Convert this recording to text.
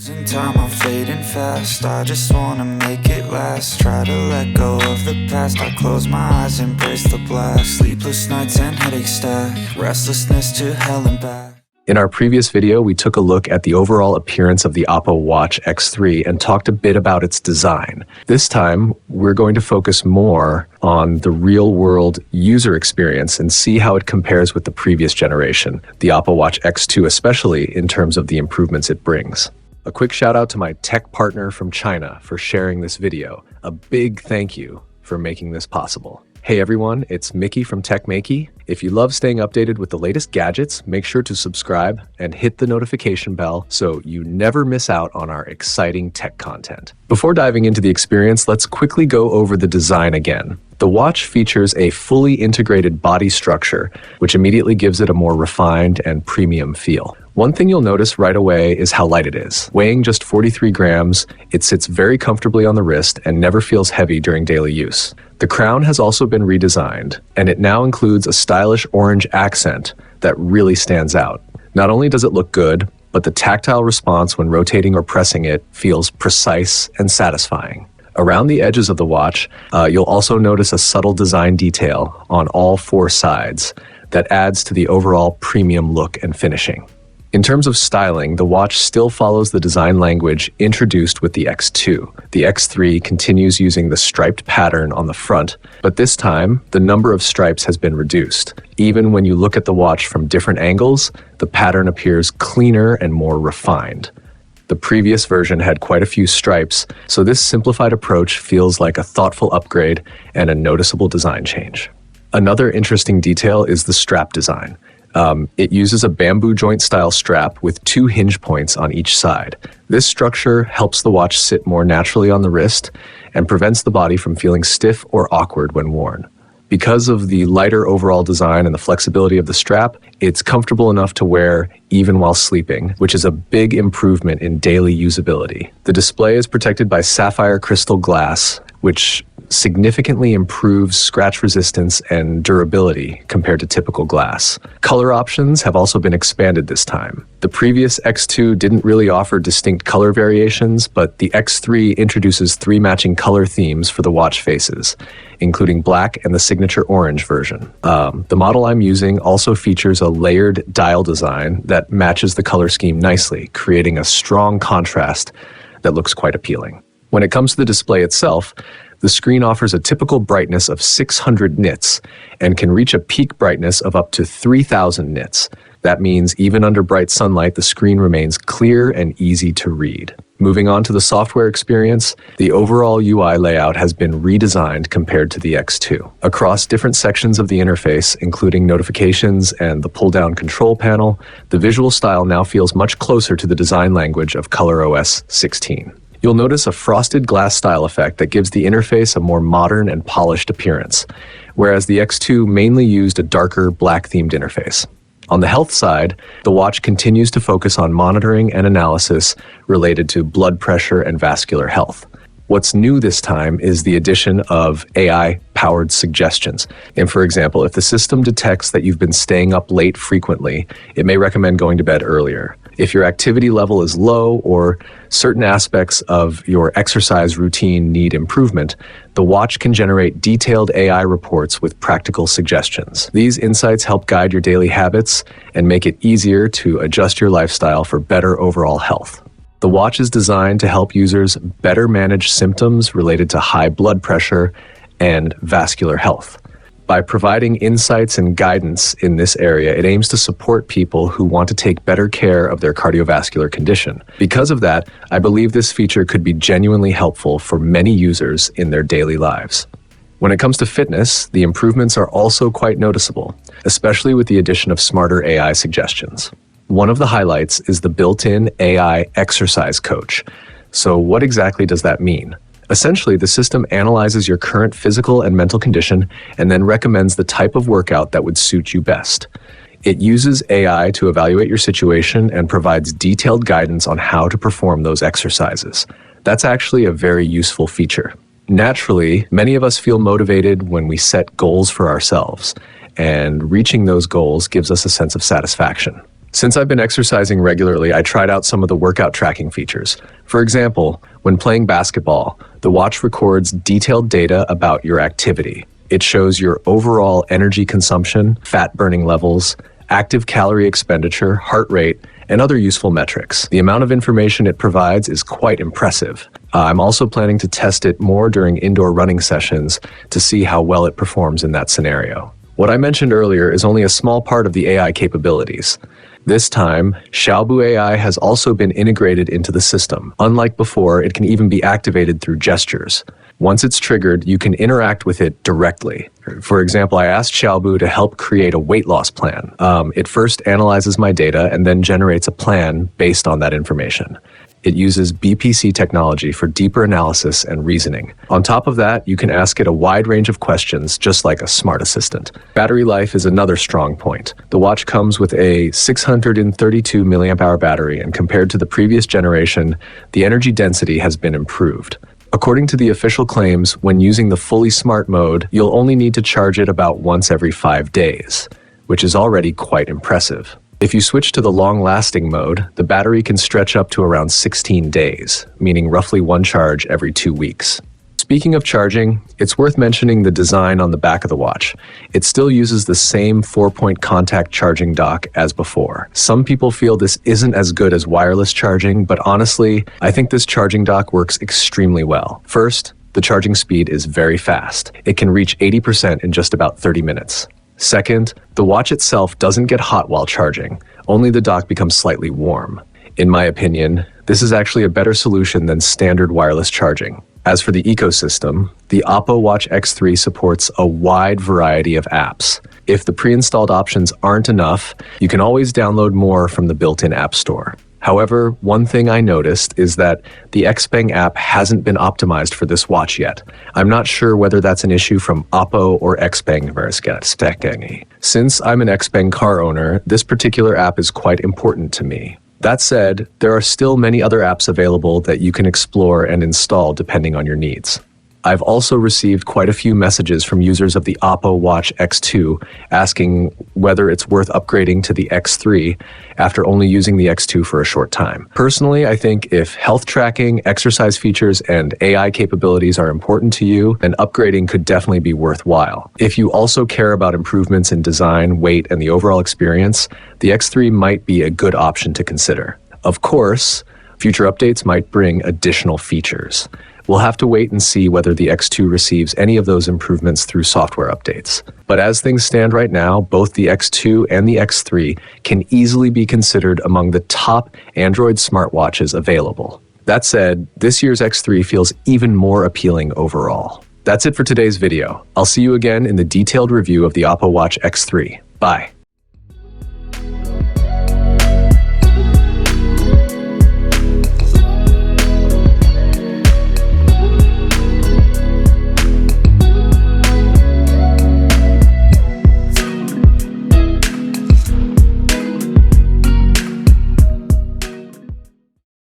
Losing time, I'm fading fast. I just wanna make it last. Try to let go of the past. I close my eyes, embrace the blast. Sleepless nights and headaches stack. Restlessness to hell and back. In our previous video, we took a look at the overall appearance of the OPPO Watch X3 and talked a bit about its design. This time, we're going to focus more on the real-world user experience and see how it compares with the previous generation, the OPPO Watch X2 especially, in terms of the improvements it brings. A quick shout out to my tech partner from China for sharing this video. A big thank you for making this possible. Hey everyone, it's Maiky from techmaiky. If you love staying updated with the latest gadgets, make sure to subscribe and hit the notification bell so you never miss out on our exciting tech content. Before diving into the experience, let's quickly go over the design again. The watch features a fully integrated body structure, which immediately gives it a more refined and premium feel. One thing you'll notice right away is how light it is. Weighing just 43 grams, it sits very comfortably on the wrist and never feels heavy during daily use. The crown has also been redesigned, and it now includes a stylish orange accent that really stands out. Not only does it look good, but the tactile response when rotating or pressing it feels precise and satisfying. Around the edges of the watch, you'll also notice a subtle design detail on all four sides that adds to the overall premium look and finishing. In terms of styling, the watch still follows the design language introduced with the X2. The X3 continues using the striped pattern on the front, but this time, the number of stripes has been reduced. Even when you look at the watch from different angles, the pattern appears cleaner and more refined. The previous version had quite a few stripes, so this simplified approach feels like a thoughtful upgrade and a noticeable design change. Another interesting detail is the strap design. It uses a bamboo joint style strap with two hinge points on each side. This structure helps the watch sit more naturally on the wrist and prevents the body from feeling stiff or awkward when worn. Because of the lighter overall design and the flexibility of the strap, it's comfortable enough to wear even while sleeping, which is a big improvement in daily usability. The display is protected by sapphire crystal glass, which significantly improves scratch resistance and durability compared to typical glass. Color options have also been expanded this time. The previous X2 didn't really offer distinct color variations, but the X3 introduces 3 matching color themes for the watch faces, including black and the signature orange version. The model I'm using also features a layered dial design that matches the color scheme nicely, creating a strong contrast that looks quite appealing. When it comes to the display itself, the screen offers a typical brightness of 600 nits and can reach a peak brightness of up to 3000 nits. That means even under bright sunlight, the screen remains clear and easy to read. Moving on to the software experience, the overall UI layout has been redesigned compared to the X2. Across different sections of the interface, including notifications and the pull-down control panel, the visual style now feels much closer to the design language of ColorOS 16. You'll notice a frosted glass style effect that gives the interface a more modern and polished appearance, whereas the X2 mainly used a darker black-themed interface. On the health side, the watch continues to focus on monitoring and analysis related to blood pressure and vascular health. What's new this time is the addition of AI-powered suggestions. And for example, if the system detects that you've been staying up late frequently, it may recommend going to bed earlier. If your activity level is low or certain aspects of your exercise routine need improvement, the watch can generate detailed AI reports with practical suggestions. These insights help guide your daily habits and make it easier to adjust your lifestyle for better overall health. The watch is designed to help users better manage symptoms related to high blood pressure and vascular health. By providing insights and guidance in this area, it aims to support people who want to take better care of their cardiovascular condition. Because of that, I believe this feature could be genuinely helpful for many users in their daily lives. When it comes to fitness, the improvements are also quite noticeable, especially with the addition of smarter AI suggestions. One of the highlights is the built-in AI exercise coach. So what exactly does that mean? Essentially, the system analyzes your current physical and mental condition and then recommends the type of workout that would suit you best. It uses AI to evaluate your situation and provides detailed guidance on how to perform those exercises. That's actually a very useful feature. Naturally, many of us feel motivated when we set goals for ourselves, and reaching those goals gives us a sense of satisfaction. Since I've been exercising regularly, I tried out some of the workout tracking features. For example, when playing basketball, the watch records detailed data about your activity. It shows your overall energy consumption, fat burning levels, active calorie expenditure, heart rate, and other useful metrics. The amount of information it provides is quite impressive. I'm also planning to test it more during indoor running sessions to see how well it performs in that scenario. What I mentioned earlier is only a small part of the AI capabilities. This time, Xiaobu AI has also been integrated into the system. Unlike before, it can even be activated through gestures. Once it's triggered, you can interact with it directly. For example, I asked Xiaobu to help create a weight loss plan. It first analyzes my data and then generates a plan based on that information. It uses BPC technology for deeper analysis and reasoning. On top of that, you can ask it a wide range of questions, just like a smart assistant. Battery life is another strong point. The watch comes with a 632 mAh battery, and compared to the previous generation, the energy density has been improved. According to the official claims, when using the fully smart mode, you'll only need to charge it about once every 5 days, which is already quite impressive. If you switch to the long-lasting mode, the battery can stretch up to around 16 days, meaning roughly one charge every 2 weeks. Speaking of charging, it's worth mentioning the design on the back of the watch. It still uses the same 4-point contact charging dock as before. Some people feel this isn't as good as wireless charging, but honestly, I think this charging dock works extremely well. First, the charging speed is very fast. It can reach 80% in just about 30 minutes. Second, the watch itself doesn't get hot while charging. Only the dock becomes slightly warm. In my opinion, this is actually a better solution than standard wireless charging. As for the ecosystem, the OPPO Watch X3 supports a wide variety of apps. If the pre-installed options aren't enough, you can always download more from the built-in app store. However, one thing I noticed is that the Xpeng app hasn't been optimized for this watch yet. I'm not sure whether that's an issue from OPPO or Xpeng versus techmaiky. Since I'm an Xpeng car owner, this particular app is quite important to me. That said, there are still many other apps available that you can explore and install depending on your needs. I've also received quite a few messages from users of the OPPO Watch X2 asking whether it's worth upgrading to the X3 after only using the X2 for a short time. Personally, I think if health tracking, exercise features, and AI capabilities are important to you, then upgrading could definitely be worthwhile. If you also care about improvements in design, weight, and the overall experience, the X3 might be a good option to consider. Of course, future updates might bring additional features. We'll have to wait and see whether the X2 receives any of those improvements through software updates. But as things stand right now, both the X2 and the X3 can easily be considered among the top Android smartwatches available. That said, this year's X3 feels even more appealing overall. That's it for today's video. I'll see you again in the detailed review of the OPPO Watch X3. Bye.